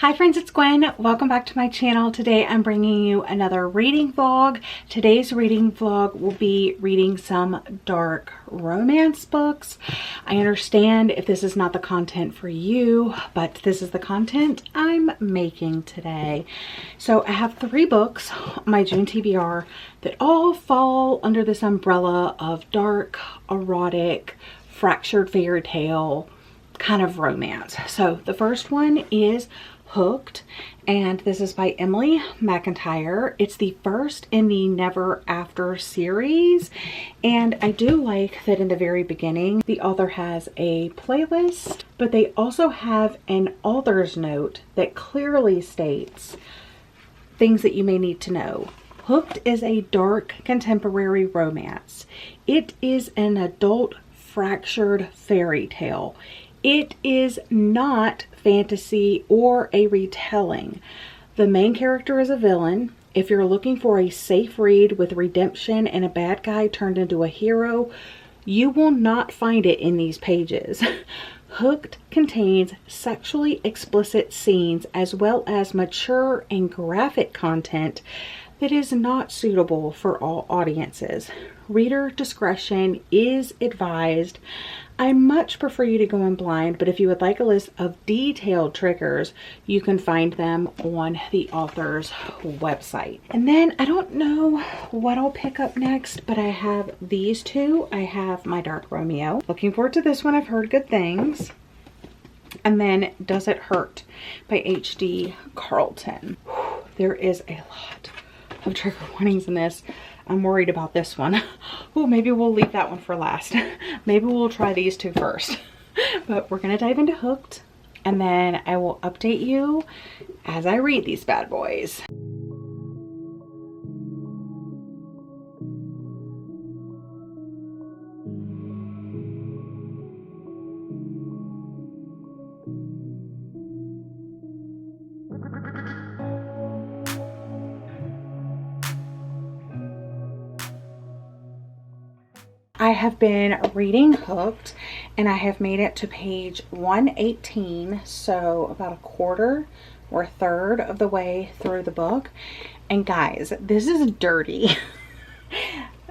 Hi friends, it's Gwen. Welcome back to my channel. Today I'm bringing you another reading vlog. Today's reading vlog will be reading some dark romance books. I understand if this is not the content for you, but this is the content I'm making today. So I have 3 books on my June TBR that all fall under this umbrella of dark, erotic, fractured fairy tale kind of romance. So the first one is Hooked, and this is by Emily McIntyre. It's the first in the Never After series, and I do like that in the very beginning the author has a playlist, but they also have an author's note that clearly states things that you may need to know. Hooked is a dark contemporary romance. It is an adult fractured fairy tale. It is not fantasy or a retelling. The main character is a villain. If you're looking for a safe read with redemption and a bad guy turned into a hero, you will not find it in these pages. Hooked contains sexually explicit scenes as well as mature and graphic content that is not suitable for all audiences. Reader discretion is advised. I much prefer you to go in blind, but if you would like a list of detailed triggers, you can find them on the author's website. And then I don't know what I'll pick up next, but I have these 2. I have My Dark Romeo. Looking forward to this one. I've heard good things. And then Does It Hurt by H.D. Carlton. There is a lot of trigger warnings in this. I'm worried about this one. Oh, maybe we'll leave that one for last. Maybe we'll try these 2 first. But we're gonna dive into Hooked, and then I will update you as I read these bad boys. I have been reading Hooked, and I have made it to page 118, so about a quarter or a third of the way through the book. And guys, this is dirty.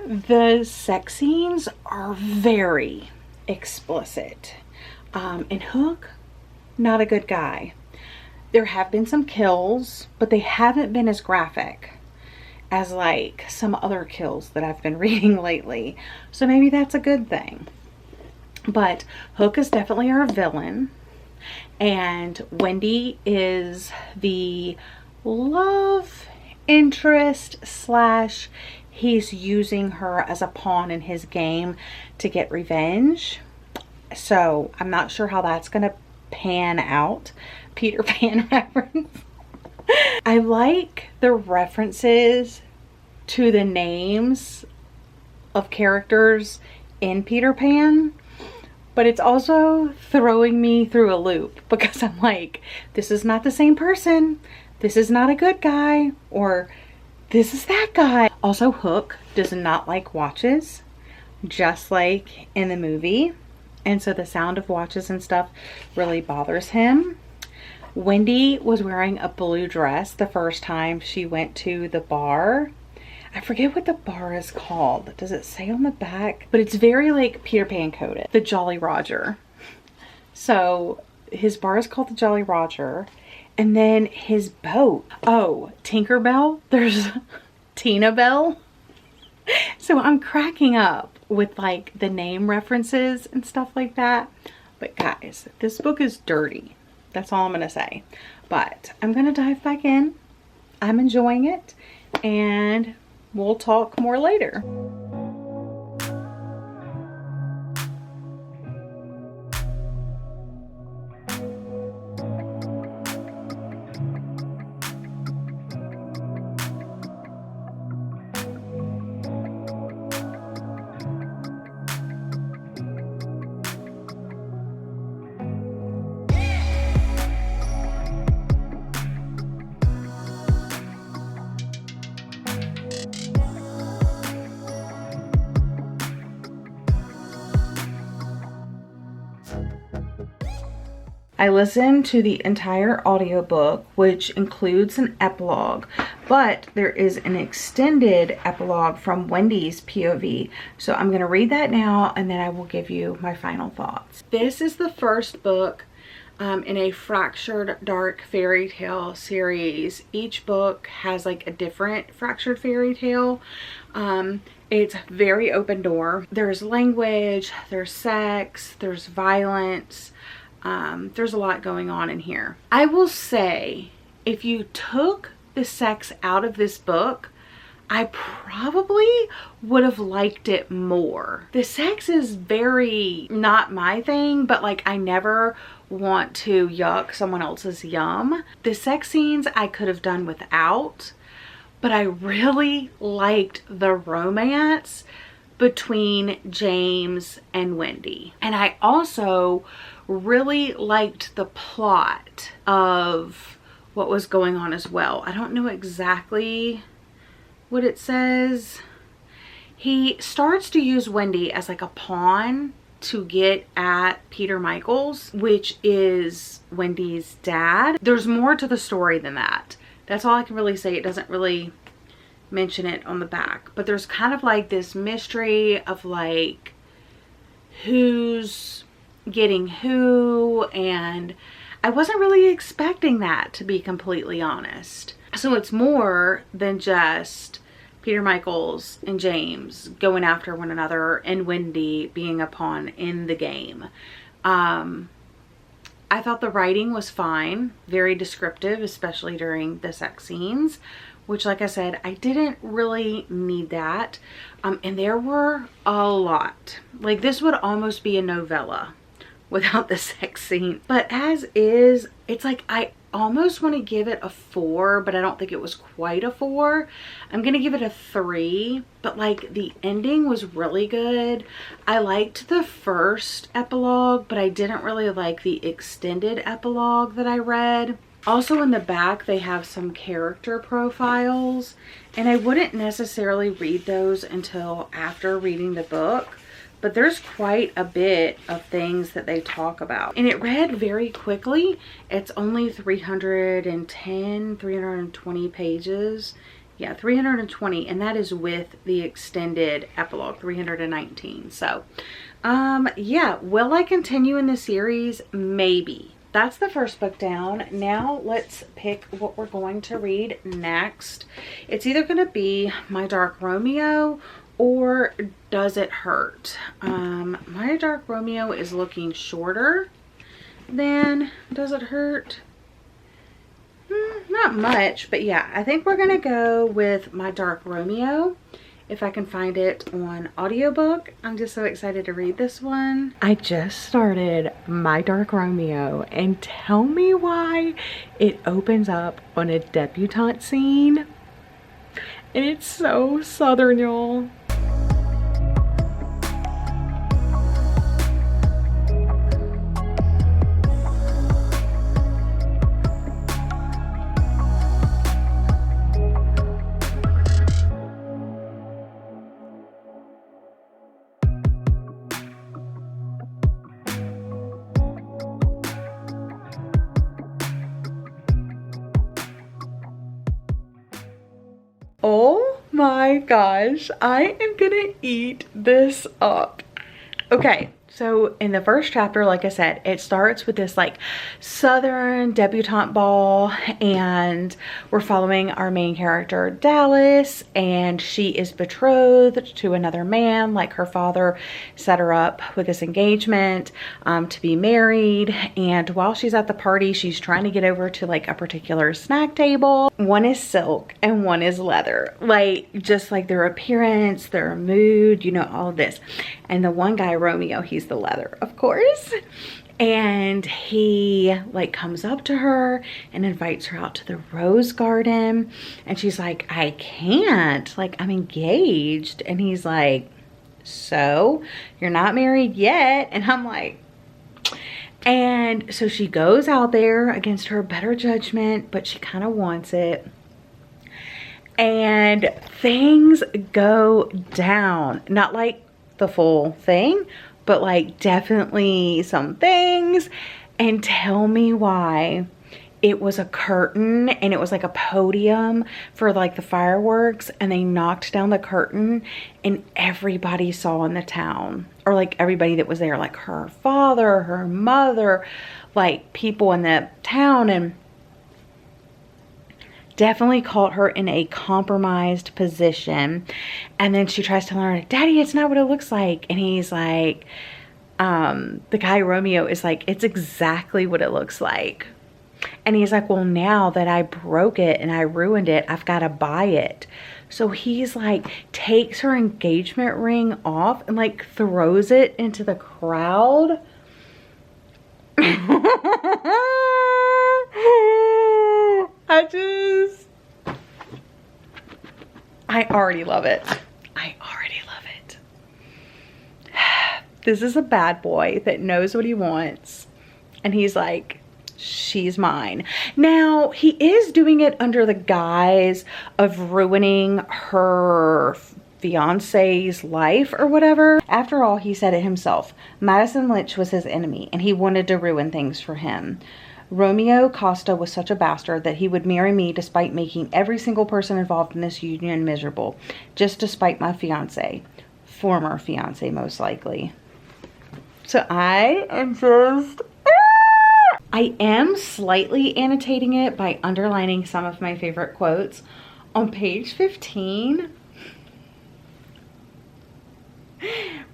The sex scenes are very explicit. And Hook, not a good guy. There have been some kills, but they haven't been as graphic as like some other kills that I've been reading lately. So maybe that's a good thing. But Hook is definitely our villain. And Wendy is the love interest slash he's using her as a pawn in his game to get revenge. So I'm not sure how that's gonna pan out. Peter Pan reference. I like the references to the names of characters in Peter Pan, but it's also throwing me through a loop because I'm like, this is not the same person. This is not a good guy, or this is that guy. Also, Hook does not like watches, just like in the movie. And so the sound of watches and stuff really bothers him. Wendy was wearing a blue dress the first time she went to the bar. I forget what the bar is called. Does it say on the back? But it's very like Peter Pan coded. The Jolly Roger. So his bar is called the Jolly Roger. And then his boat. Oh, Tinkerbell. There's Tina Bell. So I'm cracking up with like the name references and stuff like that. But guys, this book is dirty. That's all I'm gonna say. But I'm gonna dive back in. I'm enjoying it, and we'll talk more later. I listened to the entire audiobook, which includes an epilogue, but there is an extended epilogue from Wendy's POV. So I'm going to read that now, and then I will give you my final thoughts. This is the first book in a Fractured Dark fairy tale series. Each book has like a different fractured fairy tale. It's very open door. There's language, there's sex, there's violence. There's a lot going on in here. I will say, if you took the sex out of this book, I probably would have liked it more. The sex is very not my thing, but like I never want to yuck someone else's yum. The sex scenes I could have done without, but I really liked the romance between James and Wendy. And I also really liked the plot of what was going on as well. I don't know exactly what it says. He starts to use Wendy as like a pawn to get at Peter Michaels, which is Wendy's dad. There's more to the story than that. That's all I can really say. It doesn't really mention it on the back, but there's kind of like this mystery of like who's getting who, and I wasn't really expecting that, to be completely honest. So it's more than just Peter Michaels and James going after one another and Wendy being a pawn in the game. I thought the writing was fine, very descriptive, especially during the sex scenes, which, like I said, I didn't really need that. And there were a lot. Like, this would almost be a novella without the sex scene. But as is, it's like I almost want to give it a 4, but I don't think it was quite a 4. I'm gonna give it a 3, but like the ending was really good. I liked the first epilogue, but I didn't really like the extended epilogue that I read. Also in the back they have some character profiles, and I wouldn't necessarily read those until after reading the book, but there's quite a bit of things that they talk about. And it read very quickly. It's only 320 pages. Yeah, 320, and that is with the extended epilogue, 319. So, yeah, will I continue in the series? Maybe. That's the first book down. Now let's pick what we're going to read next. It's either going to be My Dark Romeo or Does It Hurt? My Dark Romeo is looking shorter than Does It Hurt? Not much, but yeah, I think we're gonna go with My Dark Romeo if I can find it on audiobook. I'm just so excited to read this one. I just started My Dark Romeo, and tell me why it opens up on a debutante scene, and it's so southern, y'all. Oh my gosh, I am gonna eat this up. Okay, so in the first chapter, like I said, it starts with this like southern debutante ball, and we're following our main character Dallas, and she is betrothed to another man. Like, her father set her up with this engagement to be married, and while she's at the party, she's trying to get over to like a particular snack table. One is silk and one is leather, like just like their appearance, their mood, you know, all of this. And the one guy, Romeo, he's the leather, of course. And he like comes up to her and invites her out to the rose garden, and she's like, I can't, like I'm engaged. And he's like, so you're not married yet? And I'm like, and so she goes out there against her better judgment, but she kind of wants it. And things go down, not like the full thing, but like definitely some things. And tell me why it was a curtain and it was like a podium for like the fireworks, and they knocked down the curtain and everybody saw in the town, or like everybody that was there, like her father, her mother, like people in the town, and definitely caught her in a compromised position. And then she tries to tell her, Daddy, it's not what it looks like. And he's like, the guy Romeo is like, it's exactly what it looks like. And he's like, well, now that I broke it and I ruined it, I've got to buy it. So he's like, takes her engagement ring off and like throws it into the crowd. I already love it. I already love it. This is a bad boy that knows what he wants. And he's like, she's mine. Now, he is doing it under the guise of ruining her fiance's life or whatever. After all, he said it himself. Madison Lynch was his enemy and he wanted to ruin things for him. Romeo Costa was such a bastard that he would marry me despite making every single person involved in this union miserable, just to spite my fiance. Former fiance, most likely. So I am just... I am slightly annotating it by underlining some of my favorite quotes. On page 15,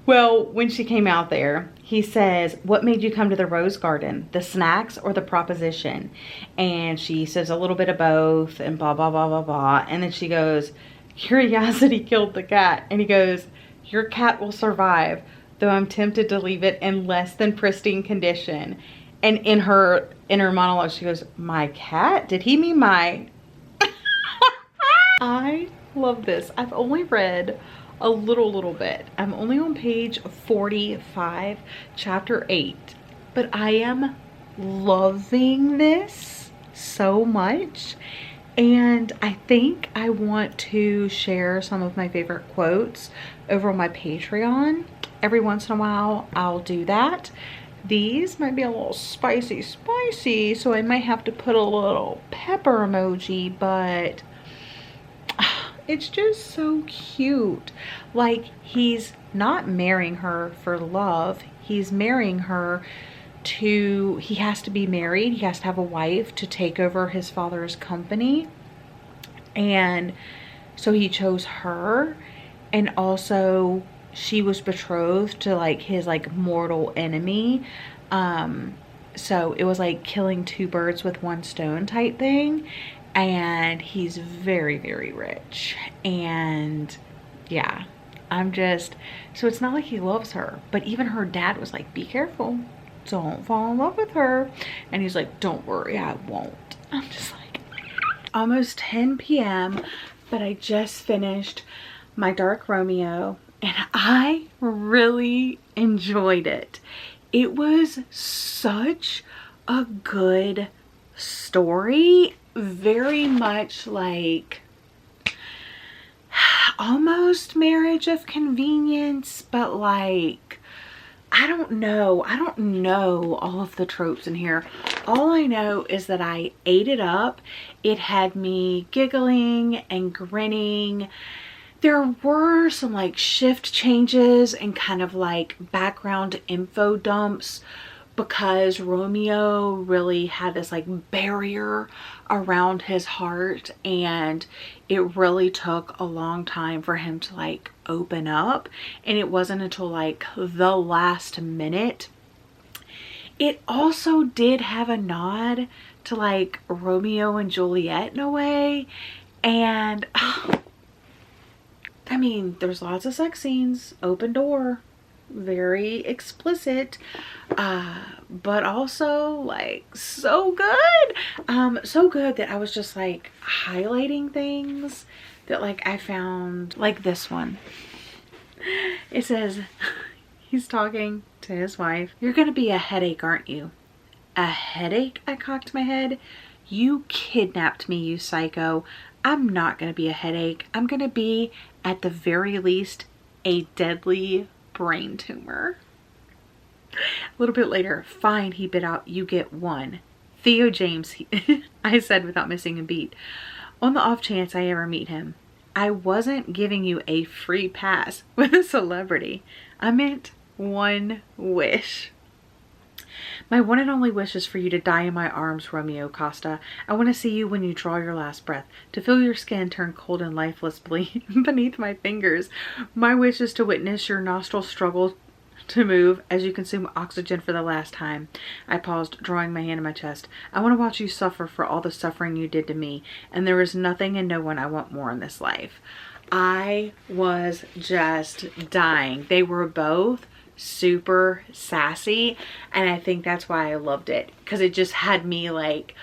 well, when she came out there, he says, what made you come to the rose garden? The snacks or the proposition? And she says a little bit of both and blah, blah, blah, blah, blah. And then she goes, curiosity killed the cat. And he goes, your cat will survive, though I'm tempted to leave it in less than pristine condition. And in her monologue, she goes, my cat? Did he mean my... I love this. I've only read a little bit. I'm only on page 45, chapter 8. But I am loving this so much. And I think I want to share some of my favorite quotes over on my Patreon. Every once in a while, I'll do that. These might be a little spicy, so I might have to put a little pepper emoji, but it's just so cute. Like, he's not marrying her for love. He's marrying her to, he has to be married. He has to have a wife to take over his father's company. And so he chose her. And also, she was betrothed to like his like mortal enemy. So it was like killing two birds with one stone type thing. And he's very, very rich. And yeah, I'm just, so it's not like he loves her, but even her dad was like, be careful, don't fall in love with her. And he's like, don't worry, I won't. I'm just like, almost 10 p.m. but I just finished my Dark Romeo and I really enjoyed it. It was such a good story, very much like almost Marriage of Convenience, but like, I don't know all of the tropes in here. All I know is that I ate it up. It had me giggling and grinning. There were some like shift changes and kind of like background info dumps because Romeo really had this like barrier around his heart, and it really took a long time for him to like open up, and it wasn't until like the last minute. It also did have a nod to like Romeo and Juliet in a way, and I mean, there's lots of sex scenes, open door, very explicit, but also like so good. So good that I was just like highlighting things that like I found, like this one. It says, he's talking to his wife, you're gonna be a headache, aren't you? A headache? I cocked my head. You kidnapped me, you psycho. I'm not gonna be a headache. I'm gonna be, at the very least, a deadly brain tumor. little bit later, fine, he bit out, you get one. Theo James, I said without missing a beat. On the off chance I ever meet him, I wasn't giving you a free pass with a celebrity. I meant one wish. My one and only wish is for you to die in my arms, Romeo Costa. I want to see you when you draw your last breath, to feel your skin turn cold and lifeless beneath my fingers. My wish is to witness your nostrils struggle to move as you consume oxygen for the last time. I paused, drawing my hand in my chest. I want to watch you suffer for all the suffering you did to me, and there is nothing and no one I want more in this life. I was just dying. They were both super sassy, and I think that's why I loved it, because it just had me like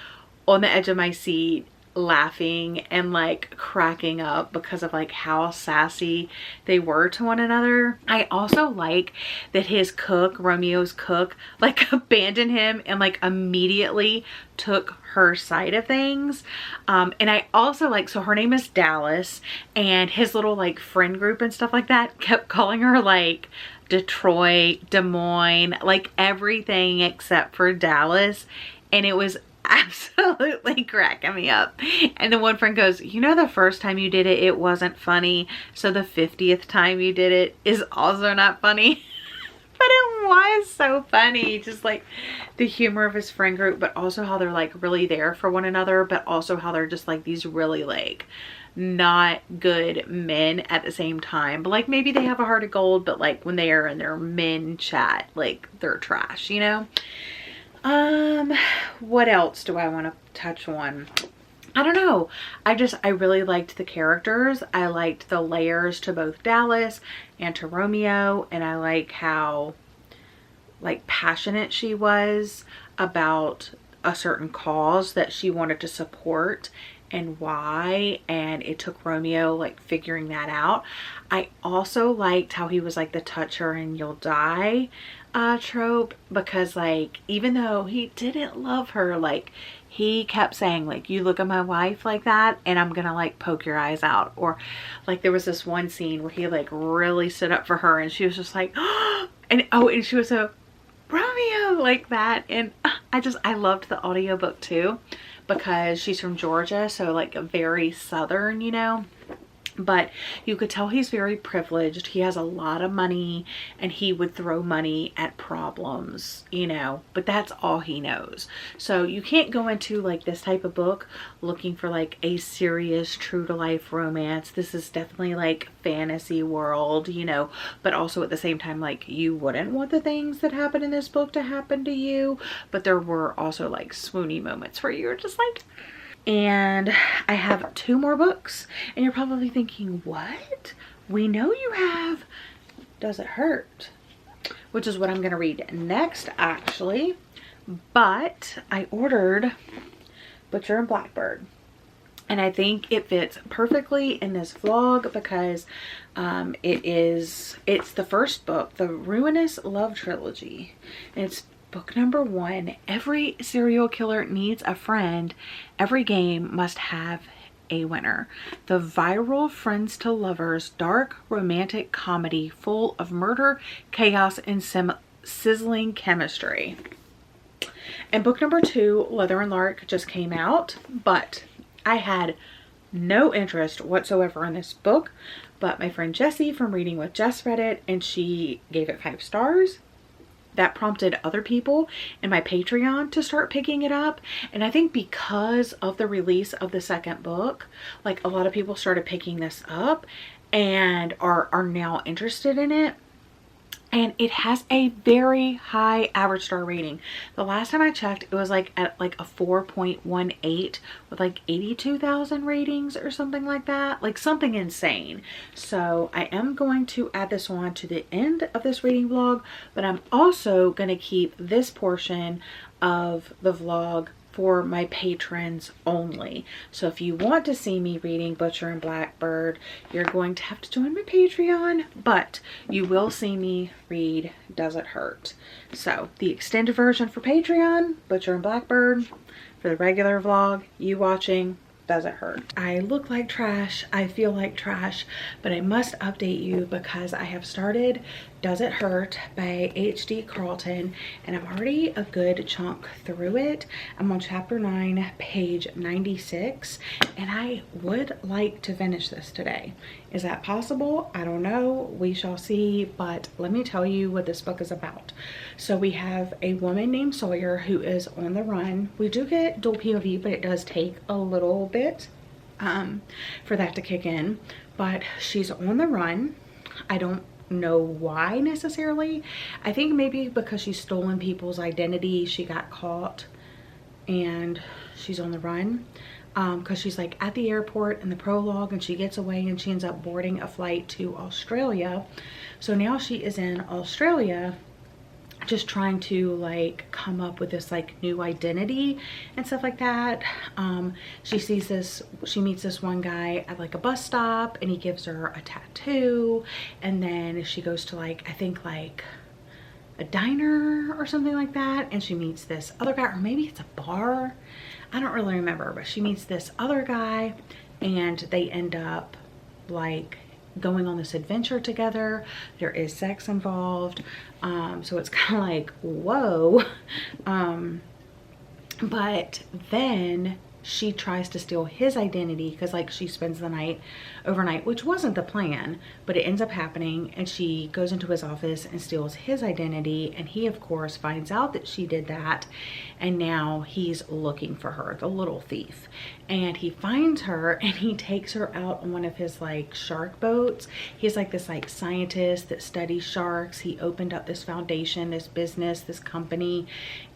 on the edge of my seat, laughing and like cracking up because of like how sassy they were to one another. I also like that his cook, Romeo's cook, like abandoned him and like immediately took her side of things. And I also like, so her name is Dallas, and his little like friend group and stuff like that kept calling her like Detroit, Des Moines, like everything except for Dallas, and it was absolutely cracking me up. And the one friend goes, you know, the first time you did it wasn't funny, so the 50th time you did it is also not funny. But it was so funny, just like the humor of his friend group, but also how they're like really there for one another, but also how they're just like these really like not good men at the same time. But like maybe they have a heart of gold, but like when they are in their men chat, like they're trash, you know? What else do I want to touch on? I don't know. I really liked the characters. I liked the layers to both Dallas and to Romeo, and I like how like passionate she was about a certain cause that she wanted to support and why, and it took Romeo like figuring that out. I also liked how he was like the touch her and you'll die trope, because like even though he didn't love her, like he kept saying like, you look at my wife like that and I'm gonna like poke your eyes out. Or like there was this one scene where he like really stood up for her and she was just like and she was so Romeo like that. And I loved the audiobook too, because she's from Georgia, so like very southern, you know. But you could tell he's very privileged. He has a lot of money and he would throw money at problems, you know, but that's all he knows. So you can't go into like this type of book looking for like a serious true to life romance. This is definitely like fantasy world, you know, but also at the same time, like you wouldn't want the things that happen in this book to happen to you. But there were also like swoony moments where you were just like, and I have 2 more books, and you're probably thinking, what? We know you have Does It Hurt? Which is what I'm gonna read next actually, but I ordered Butcher and Blackbird, and I think it fits perfectly in this vlog because it's the first book, the Ruinous Love Trilogy, and it's book number 1. Every serial killer needs a friend. Every game must have a winner. The viral Friends to Lovers dark romantic comedy full of murder, chaos, and sizzling chemistry. And book number 2, Leather and Lark, just came out, but I had no interest whatsoever in this book. But my friend Jessie from Reading with Jess read it and she gave it 5 stars. That prompted other people in my Patreon to start picking it up. And I think because of the release of the second book, like a lot of people started picking this up and are now interested in it. And it has a very high average star rating. The last time I checked, it was like at like a 4.18 with like 82,000 ratings or something like that. Like something insane. So I am going to add this on to the end of this reading vlog, but I'm also going to keep this portion of the vlog for my patrons only. So if you want to see me reading Butcher and Blackbird, you're going to have to join my Patreon, but you will see me read Does It Hurt? So the extended version for Patreon, Butcher and Blackbird. For the regular vlog, you watching Does It Hurt? I look like trash, I feel like trash, but I must update you because I have started Does It Hurt by H.D. Carlton, and I'm already a good chunk through it. I'm on chapter 9, page 96, and I would like to finish this today. Is that possible? I don't know. We shall see, but let me tell you what this book is about. So we have a woman named Sawyer who is on the run. We do get dual POV, but it does take a little bit for that to kick in, but she's on the run. I don't know why necessarily. I think maybe because she's stolen people's identity, she got caught and she's on the run, because she's like at the airport in the prologue and she gets away and she ends up boarding a flight to Australia. So now she is in Australia just trying to like come up with this like new identity and stuff like that. She meets this one guy at like a bus stop and he gives her a tattoo, and then she goes to like, I think like a diner or something like that, and she meets this other guy, or maybe it's a bar, I don't really remember, but she meets this other guy and they end up like going on this adventure together. There is sex involved, so it's kind of like whoa. But then she tries to steal his identity because like she spends the night overnight, which wasn't the plan, but it ends up happening, and she goes into his office and steals his identity, and he of course finds out that she did that, and now he's looking for her, the little thief, and he finds her and he takes her out on one of his like shark boats. He's like this like scientist that studies sharks. He opened up this foundation, this business, this company,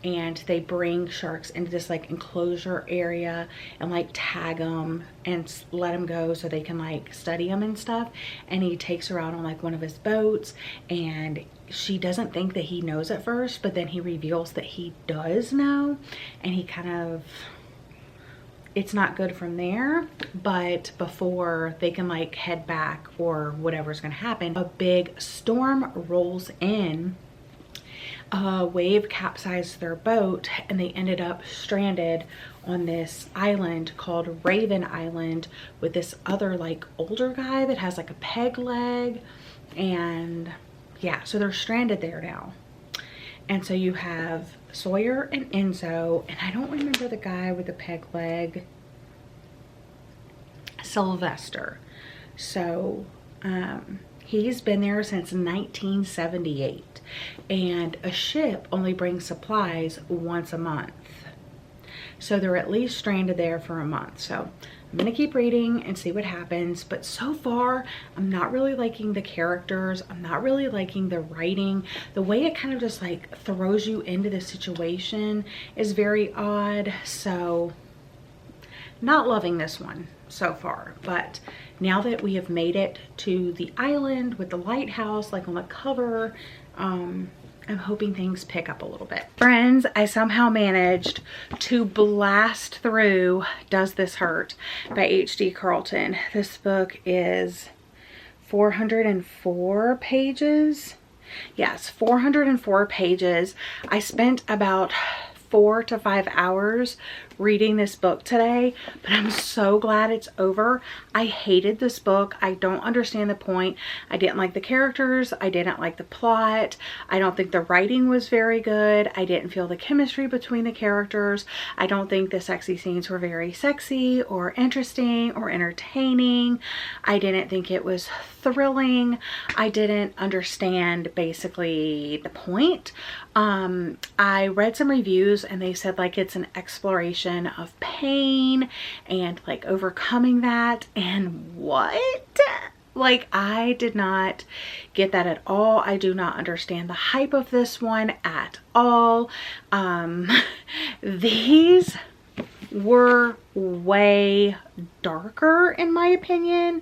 and they bring sharks into this like enclosure area and like tag them and let them go so they can like study them and stuff. And he takes her out on like one of his boats, and she doesn't think that he knows at first, but then he reveals that he does know, and he kind of, it's not good from there. But before they can like head back or whatever's gonna happen, a big storm rolls in. A wave capsized their boat and they ended up stranded on this island called Raven Island with this other like older guy that has like a peg leg. And yeah, so they're stranded there now. And so you have Sawyer and Enzo, and I don't remember the guy with the peg leg, Sylvester. So he's been there since 1978, and a ship only brings supplies once a month. So they're at least stranded there for a month. So I'm gonna keep reading and see what happens, but so far I'm not really liking the characters. I'm not really liking the writing. The way it kind of just like throws you into the situation is very odd. So not loving this one so far, but now that we have made it to the island with the lighthouse like on the cover, I'm hoping things pick up a little bit. Friends, I somehow managed to blast through Does This Hurt by H.D. Carlton. This book is 404 pages. Yes, 404 pages. I spent about 4 to 5 hours reading this book today, but I'm so glad it's over. I hated this book. I don't understand the point. I didn't like the characters. I didn't like the plot. I don't think the writing was very good. I didn't feel the chemistry between the characters. I don't think the sexy scenes were very sexy or interesting or entertaining. I didn't think it was thrilling. I didn't understand basically the point. I read some reviews and they said like it's an exploration of pain and like overcoming that, and what? Like, I did not get that at all. I do not understand the hype of this one at all. These were way darker in my opinion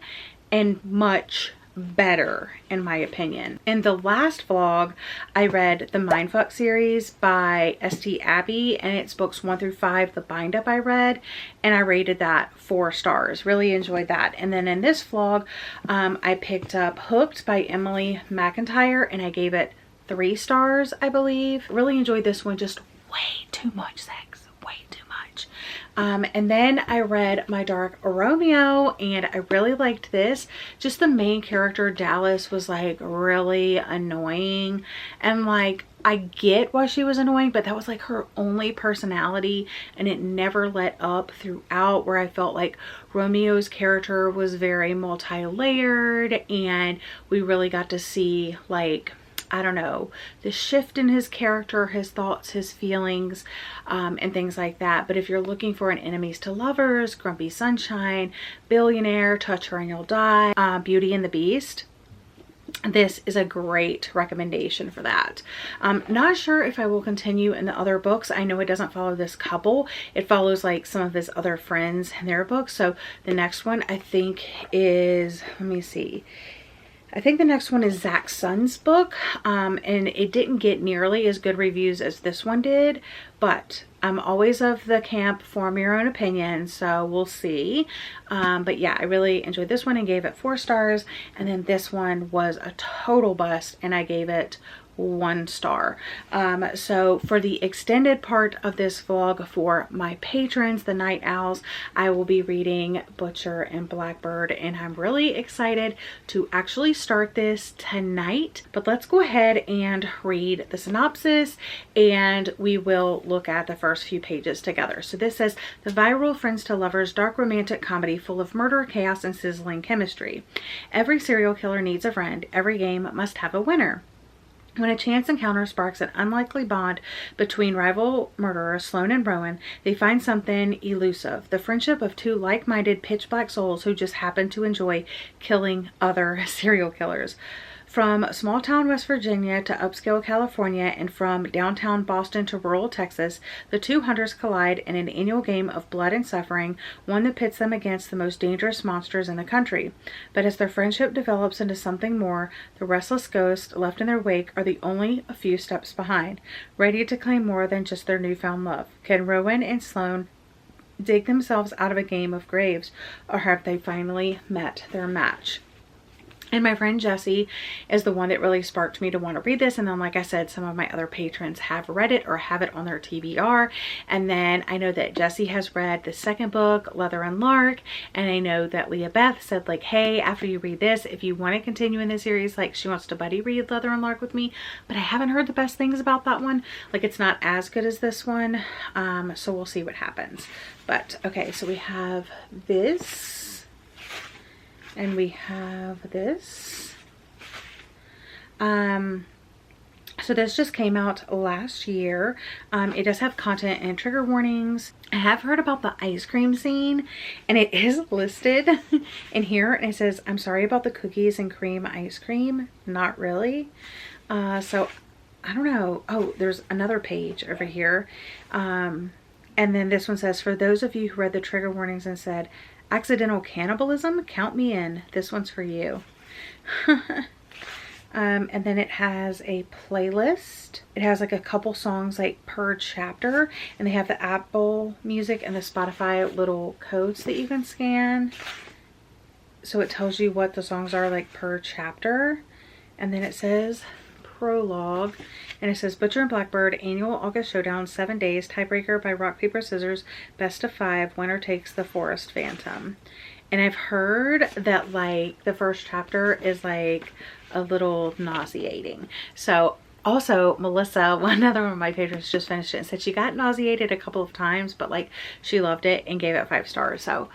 and much better in my opinion. In the last vlog I read the Mindfuck series by 𝒔𝒏𝒌𝒔, and it's books 1 through 5, the bind up I read, and I rated that 4 stars. Really enjoyed that. And then in this vlog I picked up Hooked by Emily McIntyre and I gave it 3 stars, I believe. Really enjoyed this one. Just way too much sex, way too much. And then I read My Dark Romeo, and I really liked this. Just the main character, Dallas, was like really annoying, and like I get why she was annoying, but that was like her only personality, and it never let up throughout, where I felt like Romeo's character was very multi-layered, and we really got to see, like, I don't know, the shift in his character, his thoughts, his feelings, and things like that. But if you're looking for an enemies to lovers, Grumpy Sunshine, Billionaire, Touch Her and You'll Die, Beauty and the Beast, this is a great recommendation for that. Not sure if I will continue in the other books. I know it doesn't follow this couple. It follows like some of his other friends and their books. So the next one I think is, let me see. I think the next one is Zach's son's book, and it didn't get nearly as good reviews as this one did, but I'm always of the camp, form your own opinion, so we'll see. But yeah, I really enjoyed this one and gave it 4 stars, and then this one was a total bust and I gave it 1 star. So for the extended part of this vlog for my patrons, the night owls, I will be reading Butcher and Blackbird, and I'm really excited to actually start this tonight. But let's go ahead and read the synopsis, and we will look at the first few pages together. So this says, the viral Friends to Lovers dark romantic comedy full of murder, chaos, and sizzling chemistry. Every serial killer needs a friend. Every game must have a winner. When a chance encounter sparks an unlikely bond between rival murderers Sloane and Rowan, they find something elusive: the friendship of 2 like-minded pitch black souls who just happen to enjoy killing other serial killers. From small town West Virginia to upscale California, and from downtown Boston to rural Texas, the 2 hunters collide in an annual game of blood and suffering, one that pits them against the most dangerous monsters in the country. But as their friendship develops into something more, the restless ghosts left in their wake are the only a few steps behind, ready to claim more than just their newfound love. Can Rowan and Sloane dig themselves out of a game of graves, or have they finally met their match? And my friend Jessie is the one that really sparked me to want to read this. And then, like I said, some of my other patrons have read it or have it on their TBR. And then I know that Jessie has read the second book, Leather and Lark. And I know that Leah Beth said, like, hey, after you read this, if you want to continue in the series, like, she wants to buddy read Leather and Lark with me. But I haven't heard the best things about that one. Like, it's not as good as this one. So we'll see what happens. But okay, so we have this. And we have this. So this just came out last year. It does have content and trigger warnings. I have heard about the ice cream scene, and it is listed in here. And it says, I'm sorry about the cookies and cream ice cream. Not really. So I don't know. Oh, there's another page over here. And then this one says, for those of you who read the trigger warnings and said, accidental cannibalism, count me in. This one's for you. And then it has a playlist. It has like a couple songs like per chapter, and they have the Apple Music and the Spotify little codes that you can scan. So it tells you what the songs are like per chapter. And then it says prologue, and it says Butcher and Blackbird annual August showdown, 7 days, tiebreaker by rock paper scissors, best of 5, winner takes the Forest Phantom. And I've heard that like the first chapter is like a little nauseating. So also Melissa, another one of my patrons, just finished it and said she got nauseated a couple of times, but like she loved it and gave it 5 stars. So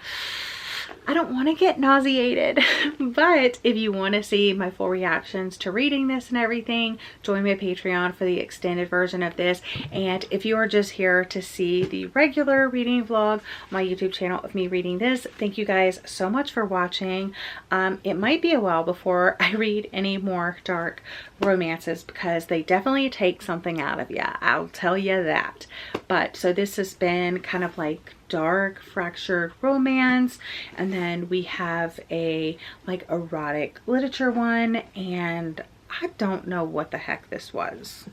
I don't want to get nauseated, but if you want to see my full reactions to reading this and everything, join my Patreon for the extended version of this. And if you are just here to see the regular reading vlog on my YouTube channel of me reading this, thank you guys so much for watching. It might be a while before I read any more dark romances, because they definitely take something out of you, I'll tell you that. But so this has been kind of like dark fractured romance, and then we have a like erotic literature one, and I don't know what the heck this was.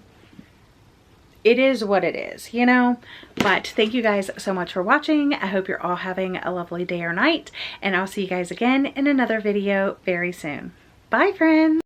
It is what it is, you know. But thank you guys so much for watching. I hope you're all having a lovely day or night, and I'll see you guys again in another video very soon. Bye, friends.